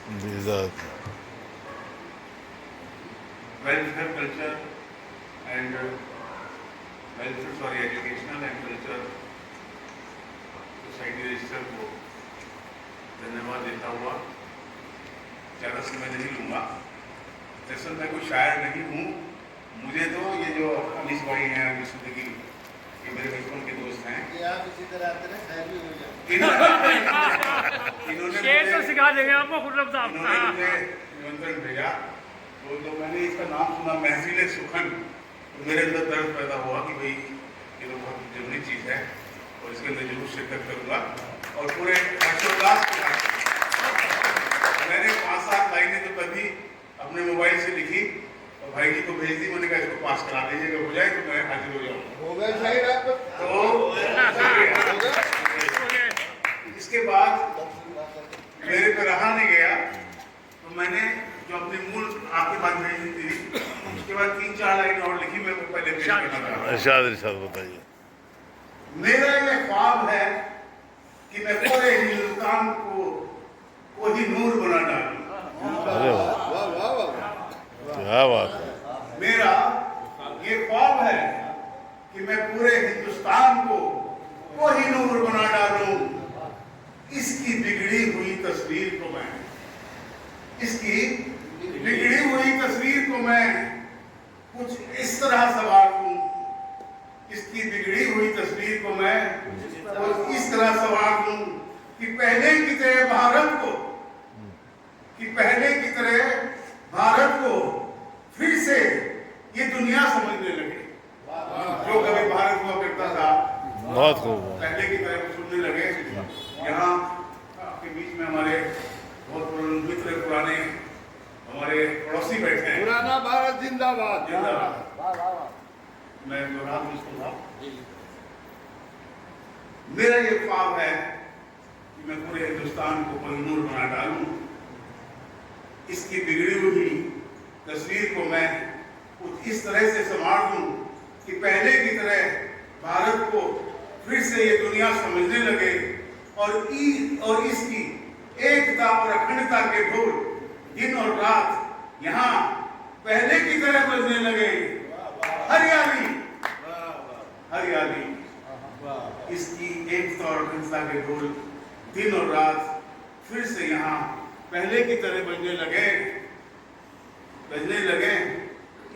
welfare culture and welfare sorry educational and culture society register को धन्यवाद देता हुआ ज़्यादा समय नहीं लूँगा। दरअसल मैं कोई शायर नहीं हूँ, मुझे तो ये जो अनीस भाई हैं सिद्दीकी ये मेरे बचपन के दोस्त हैं। आप इसी तरह आते रहे शायर भी हो जाए। इन्होंने शेर तो सिखा देंगे आपको खुर्रम साहब। इन्होंने मुझे निमंत्रण भेजा तो मैंने इसका नाम सुना महफिल सुखन, तो मेरे अंदर दर्द पैदा हुआ कि भाई ये तो बहुत जरूरी चीज़ है और इसके अंदर जरूर शिरकत करूँगा। और पूरे हर्षोल्लास के साथ मैंने 5-7 लाइनें तो तभी अपने मोबाइल से लिखी और भाई जी को भेज दी। मैंने कहा इसको पास करा दीजिएगा, हो जाए तो मैं हाजिर हो जाऊँ। इसके बाद मेरे पे रहा नहीं गया तो मैंने जो अपनी मूल आपके पास भेजी थी उसके बाद 3-4 लाइन और लिखी। मैं पहले इरशाद बताइए। मेरा ये ख्वाब है कि मैं पूरे हिंदुस्तान को ही नूर बना डालूं। अरे वाह, क्या बात है। मेरा ये ख्वाब है कि मैं पूरे हिंदुस्तान को ही नूर बना डालूं। इसकी बिगड़ी हुई तस्वीर को मैं कुछ इस तरह सवार दूं। इसकी बिगड़ी हुई तस्वीर को मैं कुछ इस तरह सवार दूं कि पहले की तरह भारत को फिर से ये दुनिया समझने लगे। जो कभी भारत हुआ करता था बहुत खूब। पहले की तरह सुनने लगे। यहाँ आपके बीच में हमारे बहुत मित्र पुराने हमारे पड़ोसी बैठे हैं। पुराना भारत जिंदाबाद। मैं मेरा ये ख्वाब है कि मैं पूरे हिंदुस्तान को कोहिनूर बना डालूं। इसकी बिगड़ी हुई तस्वीर को मैं कुछ इस तरह से संभाल दूं कि पहले की तरह भारत को फिर से ये दुनिया समझने लगे और इसकी एकता और अखंडता के ढोल दिन और रात यहाँ पहले की तरह बजने लगे। हरियाली इसकी एकता और अखंडता के ढोल दिन और रात फिर से यहाँ पहले की तरह बजने लगे।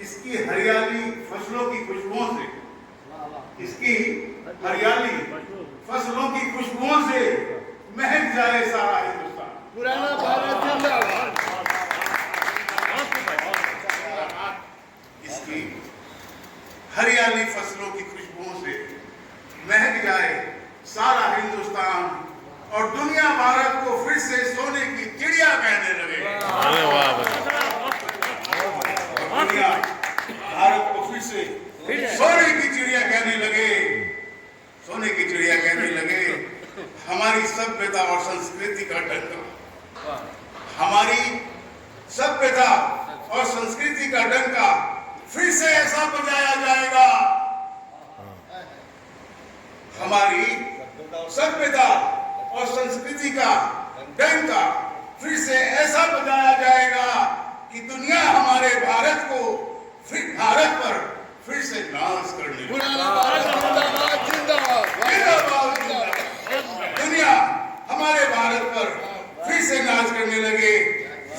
इसकी हरियाली फसलों की खुशबुओं से महक जाए सारा हिंदुस्तान। पुराना भारत जिंदाबाद। इसकी हरियाली फसलों की खुशबुओं से महक जाए सारा हिंदुस्तान और दुनिया भारत को फिर से सोने की चिड़िया कहने लगे। अरे वाह, दुनिया भारत को फिर से सोने की चिड़िया कहने लगे। हमारी सभ्यता और संस्कृति का डंका फिर से ऐसा बजाया जाएगा। हमारी सभ्यता और संस्कृति का डंका फिर से ऐसा बजाया जाएगा कि दुनिया हमारे भारत पर फिर से नाज करने लगे। दुनिया हमारे भारत पर फिर से नाज करने लगे।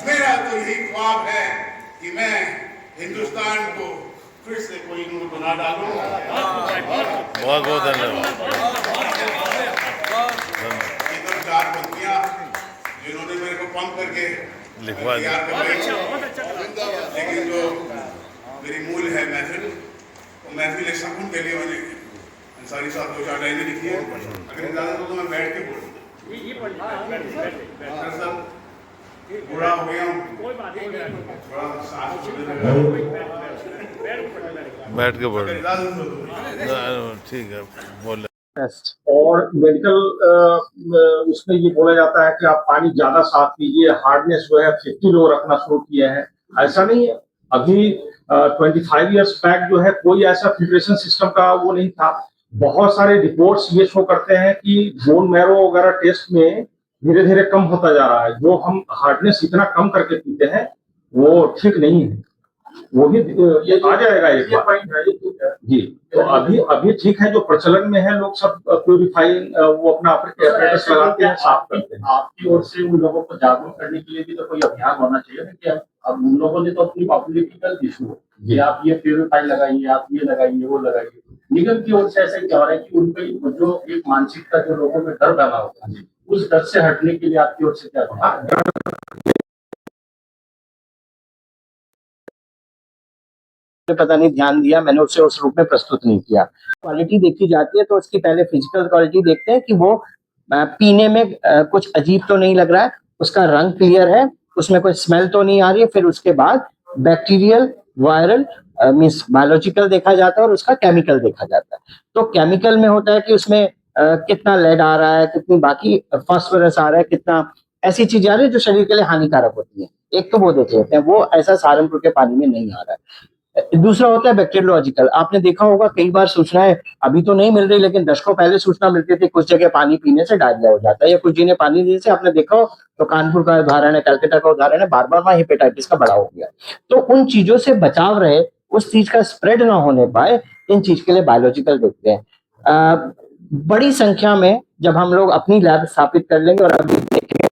मेरा तो यही ख्वाब है कि मैं हिंदुस्तान को फिर से कोहिनूर बना डालूं। बहुत बहुत धन्यवाद। इधर 4 पंक्तियां जिन्होंने मेरे को पंप करके लिखवा दिया। लेकिन जो मेरी मूल है महफिल सुकून के लिए मैंने अंसारी साहब 2-4 लाइनें लिखी है। अगर इजाजत हो तो मैं बैठ के बोलूँगा। बुरा हो गया हूँ, थोड़ा सांस बैठ के बोल। ठीक है, बोल। और मेडिकल उसमें ये बोला जाता है कि आप पानी ज्यादा साफ पीजिए, हार्डनेस जो है 50 लो रखना शुरू किया है। ऐसा नहीं है, अभी 25 इयर्स बैक जो है कोई ऐसा फिल्ट्रेशन सिस्टम का वो नहीं था। बहुत सारे रिपोर्ट्स ये शो करते हैं कि बोन मैरो वगैरह टेस्ट में धीरे धीरे कम होता जा रहा है। जो हम हार्डनेस इतना कम करके पीते हैं वो ठीक नहीं है। वो भी ये आ जाएगा एक बार जी। तो अभी अभी ठीक है, जो प्रचलन में है लोग सब प्यूरिफाइंग वो अपना apparatus लगाते हैं, साफ करते हैं। आपकी ओर से उन लोगों को जागरूक करने के लिए भी तो कोई अभियान होना चाहिए ना कि अब उन लोगों ने तो अपनी पॉपुलैरिटी कर दी शुरू कि आप ये प्यूरिफाई लगाइए, आप ये लगाइए, वो लगाइए। निगम की ओर से ऐसा क्या हो रहा है कि उनका जो एक मानसिकता जो लोगों में डर बना होता है, उस डर से हटने के लिए आपकी ओर से क्या होगा? पता नहीं ध्यान दिया, मैंने उसे उस रूप में प्रस्तुत नहीं किया। क्वालिटी देखी जाती है तो उसकी पहले फिजिकल क्वालिटी देखते हैं कि वो पीने में कुछ अजीब तो नहीं लग रहा है, उसका रंग क्लियर है, उसमें कोई स्मेल तो नहीं आ रही है। फिर उसके बाद बैक्टीरियल, वायरल मीन्स बायोलॉजिकल देखा जाता है और उसका केमिकल देखा जाता है। तो केमिकल में होता है कि उसमें कितना लेड आ रहा है, कितनी बाकी फास्फोरस आ रहा है, कितना ऐसी चीजें आ रही है जो शरीर के लिए हानिकारक होती है। एक तो वो देख लेते हैं, वो ऐसा सहारनपुर के पानी में नहीं आ रहा है। दूसरा होता है बैक्टीरियोलॉजिकल। आपने देखा होगा कई बार सूचनाएं अभी तो नहीं मिल रही, लेकिन दशकों पहले सूचना मिलती थी कुछ जगह पानी पीने से डायरिया हो जाता है या कुछ जिन्हें पानी देने से, आपने देखा हो तो कानपुर का उदाहरण है, कलकत्ता का उदाहरण है, बार बार वहां हेपेटाइटिस का बड़ा हो गया। तो उन चीजों से बचाव रहे, उस चीज का स्प्रेड ना होने पाए, इन चीज के लिए बायोलॉजिकल देखते हैं। बड़ी संख्या में जब हम लोग अपनी लैब स्थापित कर लेंगे और अभी देखेंगे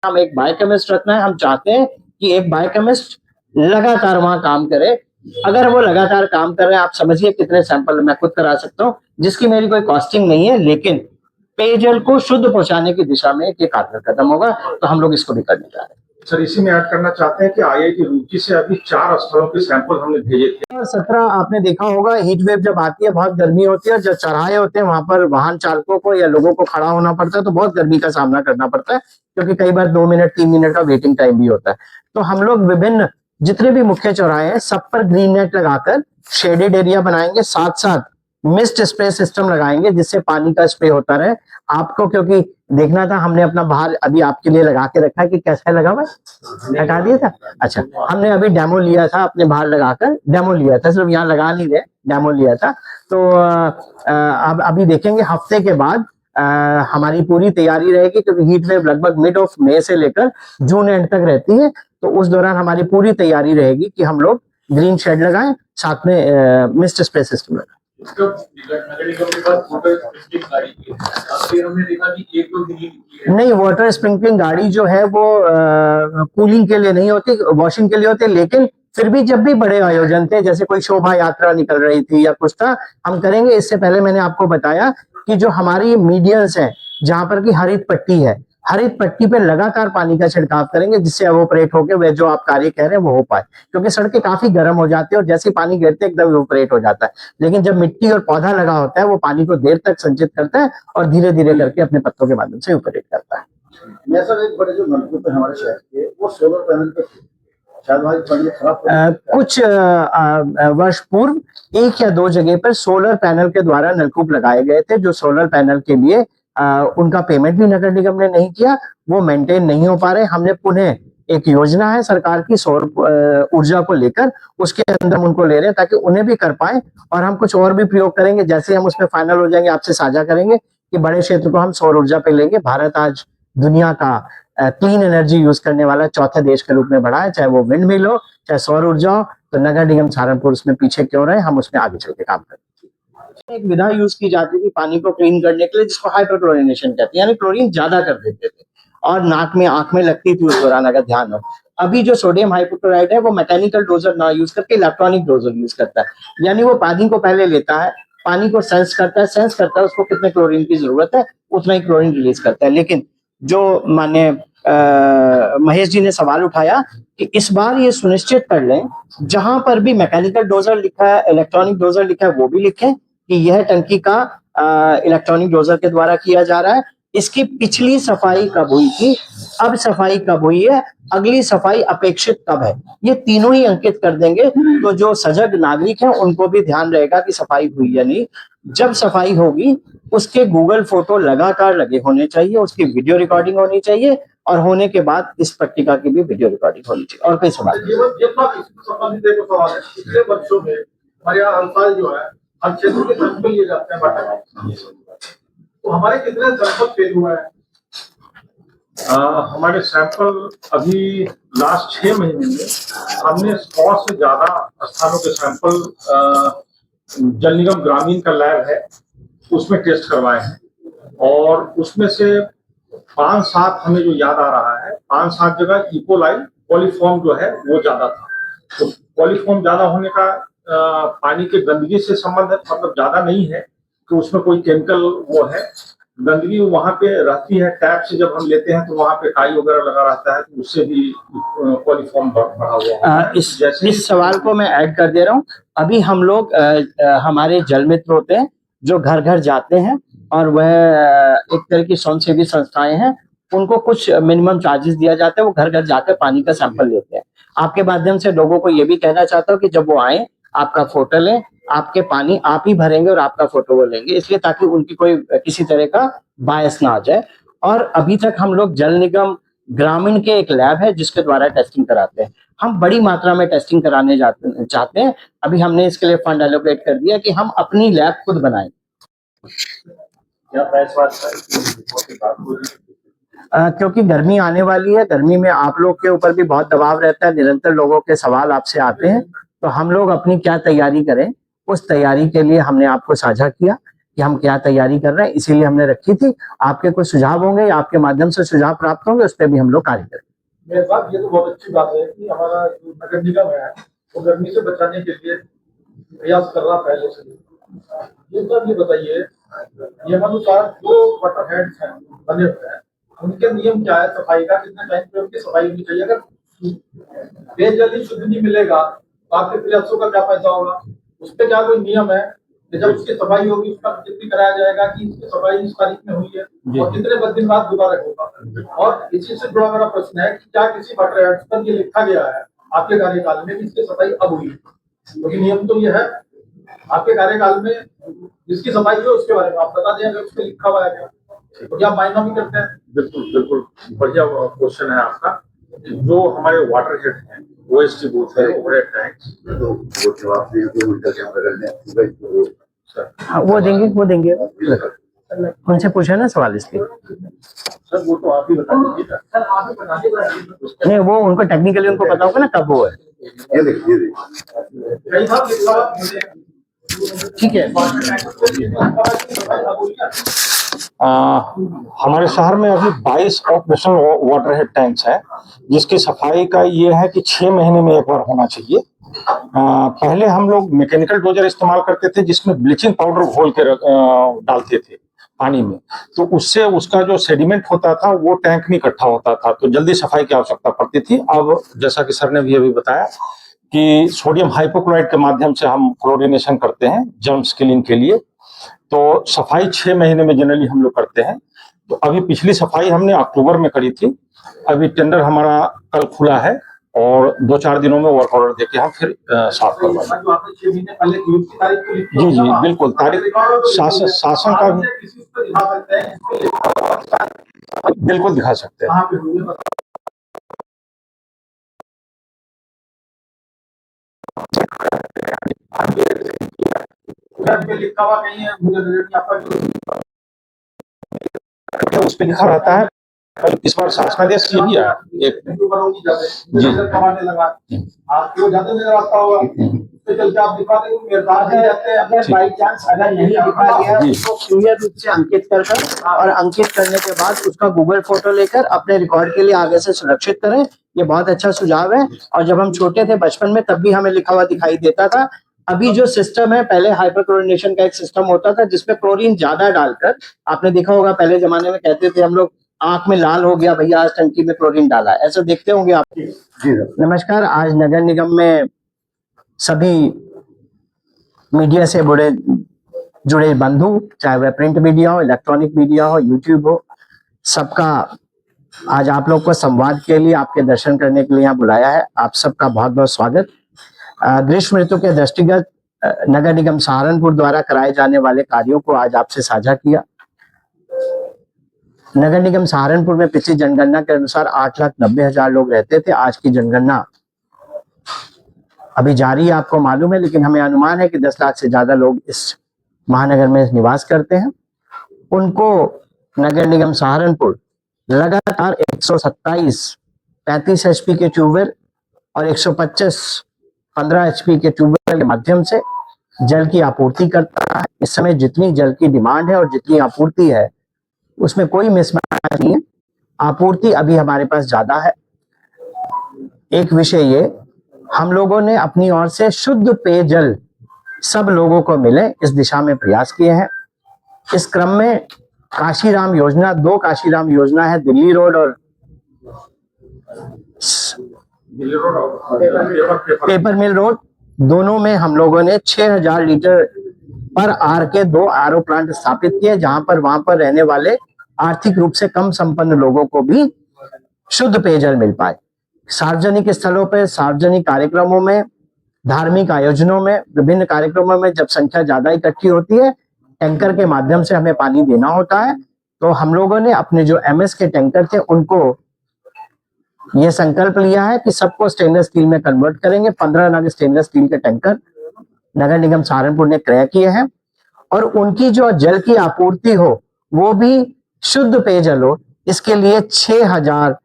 हम एक बायोकेमिस्ट रखना है, हम चाहते हैं कि एक बायोकेमिस्ट लगातार वहां काम करे। अगर वो लगातार काम कर रहे हैं, आप समझिए कितने सैंपल मैं खुद करा सकता हूँ, जिसकी मेरी कोई कॉस्टिंग नहीं है, लेकिन पेयजल को शुद्ध पहुंचाने की दिशा में एक कारगर कदम होगा। तो हम लोग इसको भी करने जा रहे हैं। सर इसी में ऐड करना चाहते हैं कि IIT रुड़की से अभी 4 स्थलों के सैंपल हमने भेजे थे। 17 आपने देखा होगा, हीट वेव जब आती है, बहुत गर्मी होती है, जब चढ़ाए होते हैं वहां पर वाहन चालकों को या लोगों को खड़ा होना पड़ता है, तो बहुत गर्मी का सामना करना पड़ता है, क्योंकि कई बार 2 मिनट 3 मिनट का वेटिंग टाइम भी होता है। तो हम लोग विभिन्न जितने भी मुख्य चौराहे हैं सब पर ग्रीन नेट लगाकर शेडेड एरिया बनाएंगे, साथ साथ मिस्ट स्प्रे सिस्टम लगाएंगे जिससे पानी का स्प्रे होता रहे। आपको क्योंकि देखना था, हमने अपना बाहर अभी आपके लिए लगा के रखा है कि कैसा लगा हुआ, हटा दिया था। अच्छा, हमने अभी डेमो लिया था, अपने बाहर लगाकर डेमो लिया था, सिर्फ यहाँ लगा नहीं रहे, डेमो लिया था। तो अब अभी देखेंगे हफ्ते के बाद हमारी पूरी तैयारी रहेगी, क्योंकि हीट वेव लगभग मिड ऑफ मई से लेकर जून एंड तक रहती है। तो उस दौरान हमारी पूरी तैयारी रहेगी कि हम लोग ग्रीन शेड लगाएं, साथ में मिस्ट स्प्रे सिस्टम लगाएं। नहीं, वाटर स्प्रिंकलिंग गाड़ी जो है वो कूलिंग के लिए नहीं होती, वॉशिंग के लिए होती है। लेकिन फिर भी जब भी बड़े आयोजन थे, जैसे कोई शोभा यात्रा निकल रही थी या कुछ था, हम करेंगे। इससे पहले मैंने आपको बताया कि जो हमारी मीडियंस है, जहां पर की हरित पट्टी है, हरित पट्टी पे लगातार पानी का छिड़काव करेंगे, जिससे एवोपरेट होकर वह जो आप कार्य कह रहे हैं वो हो पाए। क्योंकि सड़कें काफी गर्म हो जाती है और जैसे पानी गिरते एकदम एवोपरेट हो जाता है। लेकिन जब मिट्टी और पौधा लगा होता है, वो पानी को देर तक संचित करता है और धीरे धीरे करके अपने पत्तों के माध्यम से एवोपरेट करता है। एक बड़े जो नलकूप है हमारे शहर के, वो सोलर पैनल पे कुछ वर्ष पूर्व 1 या 2 जगह पर सोलर पैनल के द्वारा नलकूप लगाए गए थे, जो सोलर पैनल के लिए उनका पेमेंट भी नगर निगम ने नहीं किया, वो मेंटेन नहीं हो पा रहे। हमने पुनः एक योजना है सरकार की सौर ऊर्जा को लेकर, उसके अंदर उनको ले रहे हैं ताकि उन्हें भी कर पाए। और हम कुछ और भी प्रयोग करेंगे, जैसे हम उसमें फाइनल हो जाएंगे आपसे साझा करेंगे कि बड़े क्षेत्र को हम सौर ऊर्जा पे लेंगे। भारत आज दुनिया का क्लीन एनर्जी यूज करने वाला चौथा देश के रूप में बढ़ा है, चाहे वो विंड मिल हो, चाहे सौर ऊर्जा हो। तो नगर निगम सहारनपुर उसमें पीछे क्यों रहे, हम उसमें आगे चल के काम करें। एक विधा यूज की जाती थी पानी को क्लीन करने के लिए, जिसको हाइपरक्लोरिनेशन कहते हैं, यानी क्लोरीन ज्यादा कर देते थे और नाक में आंख में लगती थी उस दौरान, अगर ध्यान हो। अभी जो सोडियम हाइपोक्लोराइड है वो मैकेनिकल डोजर ना यूज करके इलेक्ट्रॉनिक डोजर यूज करता है, यानी वो पानी को पहले लेता है, पानी को सेंस करता है उसको कितने क्लोरीन की जरूरत है, उतना ही क्लोरीन रिलीज करता है। लेकिन जो माने महेश जी ने सवाल उठाया कि इस बार ये सुनिश्चित कर लें, जहां पर भी मैकेनिकल डोजर लिखा है, इलेक्ट्रॉनिक डोजर लिखा है, वो भी लिखें कि यह टंकी का इलेक्ट्रॉनिक डोजर के द्वारा किया जा रहा है। इसकी पिछली सफाई कब हुई थी, अब सफाई कब हुई है, अगली सफाई अपेक्षित कब है, ये तीनों ही अंकित कर देंगे। तो जो सजग नागरिक हैं उनको भी ध्यान रहेगा कि सफाई हुई या नहीं। जब सफाई होगी उसके गूगल फोटो लगातार लगे होने चाहिए, उसकी वीडियो रिकॉर्डिंग होनी चाहिए और होने के बाद इस पट्टिका की भी वीडियो रिकॉर्डिंग होनी चाहिए। और कोई सवाल नहीं। संबंधित एक सवाल है, पिछले वर्षों में हमारे यहाँ हर साल जो है हर क्षेत्र के सैंपल लिए जाते हैं वाटर, तो हमारे कितने सैंपल फेल हुए हैं? हमारे सैंपल अभी लास्ट 6 महीने में हमने 100 से ज्यादा स्थानों के सैंपल जल निगम ग्रामीण का लैब है उसमें टेस्ट करवाए हैं, और उसमें से 5-7 हमें जो याद आ रहा है, 5-7 जगह इकोलाई कॉलीफॉर्म जो है वो ज्यादा था। तो कॉलीफॉर्म ज्यादा होने का पानी के गंदगी से संबंध है, मतलब ज्यादा नहीं है कि उसमें कोई केमिकल वो है, गंदगी वहां पे रहती है। टैप से जब हम लेते हैं तो वहां पे काई वगैरह लगा रहता है, तो उससे भी कॉलीफॉर्म बढ़ा हुआ है। इस सवाल को मैं ऐड कर दे रहा हूँ। अभी हम लोग हमारे जल मित्र होते हैं जो घर घर जाते हैं, और वह एक तरह की स्वयंसेवी संस्थाएं हैं, उनको कुछ मिनिमम चार्जेस दिया जाता है, वो घर घर जाकर पानी का सैंपल लेते हैं। आपके माध्यम से लोगों को ये भी कहना चाहता हूँ कि जब वो आए आपका फोटो लें, आपके पानी आप ही भरेंगे और आपका फोटो वो लेंगे, इसलिए ताकि उनकी कोई किसी तरह का बायस ना आ जाए। और अभी तक हम लोग जल निगम ग्रामीण के एक लैब है जिसके द्वारा टेस्टिंग कराते हैं। हम बड़ी मात्रा में टेस्टिंग कराने चाहते हैं। अभी हमने इसके लिए फंड एलोकेट कर दिया कि हम अपनी लैब खुद बनाएं। क्योंकि गर्मी आने वाली है, गर्मी में आप लोग के ऊपर भी बहुत दबाव रहता है, निरंतर लोगों के सवाल आपसे आते हैं, तो हम लोग अपनी क्या तैयारी करें, उस तैयारी के लिए हमने आपको साझा किया कि हम क्या तैयारी कर रहे हैं, इसीलिए हमने रखी थी। आपके कुछ सुझाव होंगे, आपके माध्यम से सुझाव प्राप्त होंगे, उस पर भी हम लोग कार्य करेंगे। मेरे साथ ये तो बहुत अच्छी बात है कि हमारा जो नगर निगम है वो गर्मी से बचाने के लिए प्रयास कर रहा पहले से। ये सब ये बताइए, नियमानुसार जो वाटर हेड्स हैं बने हुए हैं, उनके नियम क्या है सफाई का? कितने टाइम पे उनकी सफाई होनी चाहिए? अगर पेयजल ही शुद्ध नहीं मिलेगा तो आपके प्रयासों का क्या फायदा होगा? उस पर क्या कोई नियम है कि जब उसकी सफाई होगी उसका जिक्र कराया जाएगा कि इसकी सफाई इस तारीख में हुई है और कितने दिन बाद दोबारा होगा? और इसी से जुड़ा मेरा प्रश्न है कि क्या किसी वाटर हेड्स पर ये लिखा गया है आपके कार्यकाल में कि इसकी सफाई अब हुई? क्योंकि नियम तो ये है आपके कार्यकाल में जिसकी सफाई हो उसके बारे में आप बता दें, अगर उसमें लिखा हुआ है तो क्या मायना भी करते हैं? बिल्कुल बिल्कुल, बढ़िया क्वेश्चन है आपका। जो हमारे वाटर हेड हैं, ओएसटी बूथ है, ओवरहेड टैंक्स, तो वो जवाब वो देंगे उनसे पूछा ना सवाल इसलिए। सर वो तो आप ही बता दीजिए। सर आप ही बता दीजिए। नहीं, वो उनको टेक्निकली उनको पता होगा ना कब वो है। ये देखिए कई बार ठीक है। हमारे शहर में अभी 22 ऑपरेशनल वाटर हेड टैंक्स है, जिसकी सफाई का ये है कि 6 महीने में एक बार होना चाहिए। पहले हम लोग मैकेनिकल डोजर इस्तेमाल करते थे जिसमें ब्लीचिंग पाउडर घोल के डालते थे पानी में, तो उससे उसका जो सेडिमेंट होता था वो टैंक में इकट्ठा होता था, तो जल्दी सफाई की आवश्यकता पड़ती थी। अब जैसा कि सर ने भी अभी बताया कि सोडियम हाइपोक्लोराइड के माध्यम से हम क्लोरिनेशन करते हैं जर्म्स किलिंग के लिए, तो सफाई 6 महीने में जनरली हम लोग करते हैं। तो अभी पिछली सफाई हमने अक्टूबर में करी थी, अभी टेंडर हमारा कल खुला है और 2-4 दिनों में वर्क ऑर्डर देके हम फिर साफ करवाएंगे। जी जी बिल्कुल, तारीख शासन का भी बिल्कुल दिखा सकते हैं। उस पर लिखा रहता है। इस बार शासनादेश ये भी आया एक जी आपको ज्यादा नजर आता होगा, चलते आप दिखा देंगे। अगर बाई चांस अगर नहीं दिखा गया तो क्लियर रूप से अंकित कर और अंकित करने के बाद उसका गूगल फोटो लेकर अपने रिकॉर्ड के लिए आगे से सुरक्षित करें। ये बहुत अच्छा सुझाव है। और जब हम छोटे थे बचपन में तब भी हमें लिखा हुआ दिखाई देता था। अभी जो सिस्टम है, पहले हाइपरक्लोरिनेशन का एक सिस्टम होता था जिसमें क्लोरीन ज्यादा डालकर, आपने देखा होगा पहले जमाने में कहते थे हम लोग आंख में लाल हो गया भैया आज टंकी में क्लोरीन डाला, ऐसा देखते होंगे आप। नमस्कार, आज नगर निगम में सभी मीडिया से जुड़े बंधु, चाहे वह प्रिंट मीडिया हो, इलेक्ट्रॉनिक मीडिया हो, यूट्यूब हो, सबका आज आप लोग को संवाद के लिए, आपके दर्शन करने के लिए यहाँ बुलाया है। आप सबका बहुत बहुत स्वागत। ग्रीष्म ऋतु के दृष्टिगत नगर निगम सहारनपुर द्वारा कराए जाने वाले कार्यों को आज आपसे साझा किया। नगर निगम सहारनपुर में पिछली जनगणना के अनुसार 8,90,000 लोग रहते थे। आज की जनगणना अभी जारी है, आपको मालूम है, लेकिन हमें अनुमान है कि 10 लाख से ज्यादा लोग इस महानगर में निवास करते हैं। उनको नगर निगम सहारनपुर लगातार 127 35 एचपी के ट्यूबवेल और 125 15 एचपी के ट्यूबवेल के माध्यम से जल की आपूर्ति करता है। इस समय जितनी जल की डिमांड है और जितनी आपूर्ति है उसमें कोई मिसमैच नहीं है। आपूर्ति अभी हमारे पास ज्यादा है। एक विषय ये, हम लोगों ने अपनी ओर से शुद्ध पेयजल सब लोगों को मिले इस दिशा में प्रयास किए हैं। इस क्रम में काशीराम योजना, 2 काशीराम योजना है, दिल्ली रोड और पेपर मिल रोड, दोनों में हम लोगों ने 6,000 लीटर पर आर के 2 आरओ प्लांट स्थापित किए, जहां पर वहां पर रहने वाले आर्थिक रूप से कम संपन्न लोगों को भी शुद्ध पेयजल मिल पाए। सार्वजनिक स्थलों पर, सार्वजनिक कार्यक्रमों में, धार्मिक आयोजनों में, विभिन्न कार्यक्रमों में जब संख्या ज्यादा इकट्ठी होती है, टैंकर के माध्यम से हमें पानी देना होता है। तो हम लोगों ने अपने जो एमएस के टैंकर थे उनको यह संकल्प लिया है कि सबको स्टेनलेस स्टील में कन्वर्ट करेंगे। 15 नग स्टेनलेस स्टील के टैंकर नगर निगम सहारनपुर ने क्रय किए हैं और उनकी जो जल की आपूर्ति हो वो भी शुद्ध पेयजल हो। इसके लिए 3,000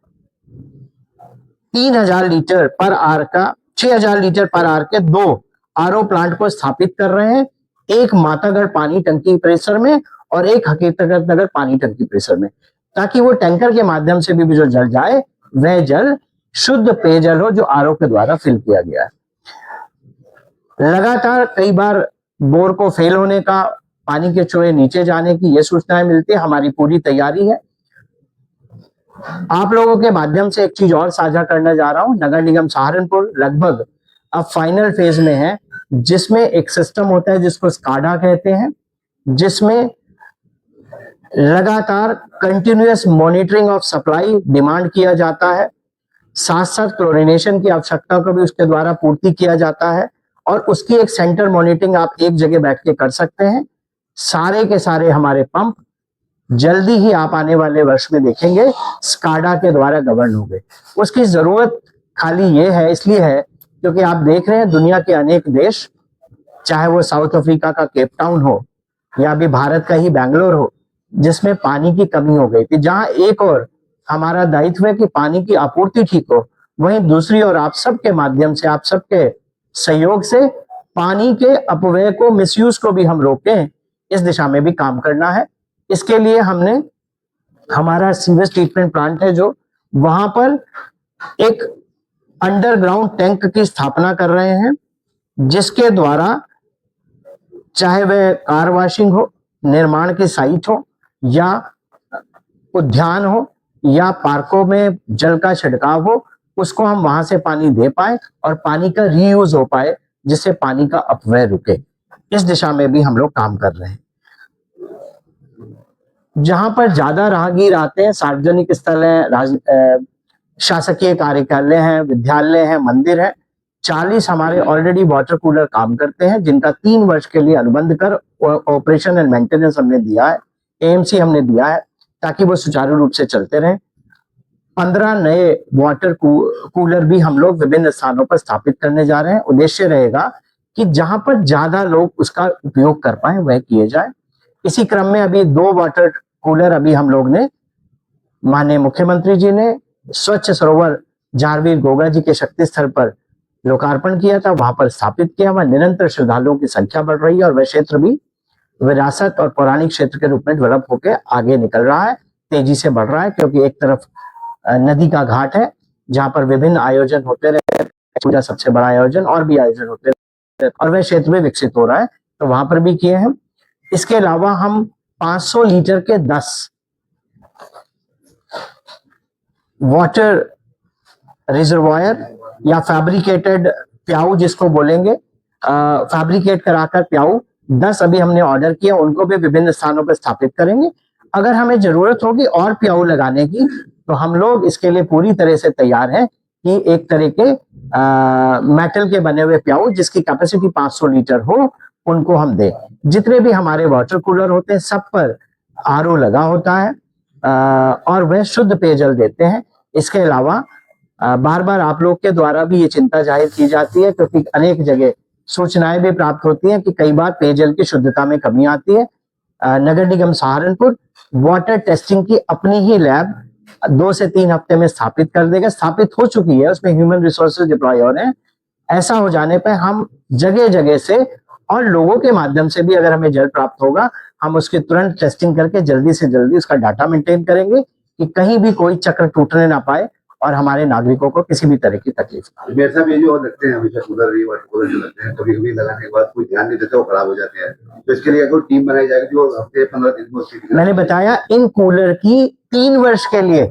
लीटर पर आर का 6,000 लीटर पर आर के 2 आरओ प्लांट को स्थापित कर रहे हैं, एक मातागढ़ पानी टंकी परिसर में और एक हकीकत नगर पानी टंकी परिसर में, ताकि वो टैंकर के माध्यम से भी जो जल जाए वह जल शुद्ध पेयजल हो जो आरओ के द्वारा फिल किया गया है। लगातार कई बार बोर को फेल होने का, पानी के चूहे नीचे जाने की ये सूचनाएं मिलती है। हमारी पूरी तैयारी है। आप लोगों के माध्यम से एक चीज और साझा करना जा रहा हूं। नगर निगम सहारनपुर लगभग अब फाइनल फेज में है, जिसमें एक सिस्टम होता है जिसको स्काडा कहते हैं, जिसमें लगातार continuous monitoring of supply demand किया जाता है। साथ साथ क्लोरिनेशन की आवश्यकता को भी उसके द्वारा पूर्ति किया जाता है और उसकी एक सेंटर मॉनिटरिंग आप एक जगह बैठ के कर सकते हैं। सारे के सारे हमारे पंप जल्दी ही आप आने वाले वर्ष में देखेंगे स्काडा के द्वारा गवर्न होंगे। उसकी जरूरत खाली ये है, इसलिए है क्योंकि आप देख रहे हैं दुनिया के अनेक देश, चाहे वो साउथ अफ्रीका का केप टाउन हो या अभी भारत का ही बैंगलोर हो, जिसमें पानी की कमी हो गई थी, जहां एक और हमारा दायित्व है कि पानी की आपूर्ति ठीक हो, वहीं दूसरी ओर आप सबके माध्यम से, आप सबके सहयोग से पानी के अपव्यय को, मिसयूज को भी हम रोकें, इस दिशा में भी काम करना है। इसके लिए हमने हमारा सीवेज ट्रीटमेंट प्लांट है जो वहां पर एक अंडरग्राउंड टैंक की स्थापना कर रहे हैं, जिसके द्वारा चाहे वह कार वॉशिंग हो, निर्माण की साइट हो या उद्यान हो या पार्कों में जल का छिड़काव हो, उसको हम वहां से पानी दे पाए और पानी का रीयूज हो पाए, जिससे पानी का अपव्यय रुके। इस दिशा में भी हम लोग काम कर रहे हैं। जहां पर ज्यादा राहगीर आते हैं, सार्वजनिक स्थल है, शासकीय कार्यालय है, विद्यालय है, मंदिर है, 40 हमारे ऑलरेडी वाटर कूलर काम करते हैं, जिनका 3 वर्ष के लिए अनुबंध कर ऑपरेशन एंड मेंटेनेंस हमने दिया है, एएमसी हमने दिया है, ताकि वो सुचारू रूप से चलते रहें। 15 नए वाटर कूलर भी हम लोग विभिन्न स्थानों पर स्थापित करने जा रहे हैं। उद्देश्य रहेगा कि जहां पर ज्यादा लोग उसका उपयोग कर पाए वह किए जाए। इसी क्रम में अभी 2 वाटर कूलर अभी हम लोग ने, माननीय मुख्यमंत्री जी ने स्वच्छ सरोवर झारवीर गोगा जी के शक्ति स्थल पर लोकार्पण किया था, वहां पर स्थापित किया। वहां निरंतर श्रद्धालुओं की संख्या बढ़ रही है और वह क्षेत्र भी विरासत और पौराणिक क्षेत्र के रूप में डेवलप होकर आगे निकल रहा है, तेजी से बढ़ रहा है, क्योंकि एक तरफ नदी का घाट है जहां पर विभिन्न आयोजन होते रहे, पूजा सबसे बड़ा आयोजन, और भी आयोजन होते रहे, और वह क्षेत्र भी विकसित हो रहा है, तो वहां पर भी किए हैं। इसके अलावा हम 500 लीटर के 10 वाटर रिजर्वायर या फैब्रिकेटेड प्याऊ जिसको बोलेंगे, फैब्रिकेट कराकर प्याऊ 10 अभी हमने ऑर्डर किया, उनको भी विभिन्न स्थानों पर स्थापित करेंगे। अगर हमें जरूरत होगी और प्याऊ लगाने की तो हम लोग इसके लिए पूरी तरह से तैयार हैं कि एक तरह के मेटल के बने हुए प्याऊ जिसकी कैपेसिटी 500 लीटर हो, उनको हम दें। जितने भी हमारे वाटर कूलर होते हैं सब पर आरओ लगा होता है, और वह शुद्ध पेयजल देते हैं। इसके अलावा बार बार आप लोग के द्वारा भी ये चिंता जाहिर की जाती है, क्योंकि अनेक जगह सूचनाएं भी प्राप्त होती हैं कि कई बार पेयजल की शुद्धता में कमी आती है। नगर निगम सहारनपुर वाटर टेस्टिंग की अपनी ही लैब 2 से 3 हफ्ते में स्थापित कर देगा। स्थापित हो चुकी है, उसमें ह्यूमन रिसोर्सेज डिप्लॉय हो रहे हैं। ऐसा हो जाने पर हम जगह जगह से और लोगों के माध्यम से भी अगर हमें जल प्राप्त होगा, हम उसकी तुरंत टेस्टिंग करके जल्दी से जल्दी उसका डाटा मेंटेन करेंगे कि कहीं भी कोई चक्र टूटने ना पाए और हमारे नागरिकों को किसी भी तरह की तकलीफ ना हो। मेरे साहब ये जो लगते हैं हमेशा कूलर जो लगते हैं, कभी कभी लगाने के बाद कोई ध्यान नहीं देते, वो खराब हो जाते हैं। तो इसके लिए कोई टीम बनाई जाएगी जो हफ्ते 15 दिन में उसकी मैंने बताया इन कूलर की 3 वर्ष के लिए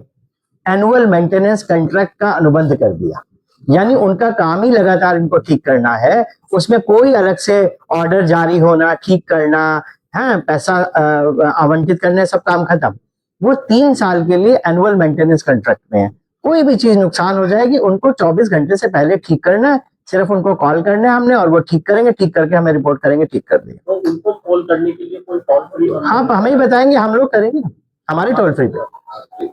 एनुअल मेंटेनेंस कॉन्ट्रैक्ट का अनुबंध कर दिया, यानी उनका काम ही लगातार इनको ठीक करना है। उसमें कोई अलग से ऑर्डर जारी होना, ठीक करना है, पैसा आवंटित करने, सब काम खत्म। वो 3 साल के लिए एनुअल मेंटेनेंस कॉन्ट्रैक्ट में है। कोई भी चीज नुकसान हो जाएगी, उनको 24 घंटे से पहले ठीक करना है। सिर्फ उनको कॉल करना है हमने और वो ठीक करेंगे, ठीक करके हमें रिपोर्ट करेंगे, ठीक कर देंगे। तो उनको कॉल करने के लिए कोई टोल फ्री हाँ, हमें ही बताएंगे, हम लोग करेंगे, हमारे टोल फ्री पे।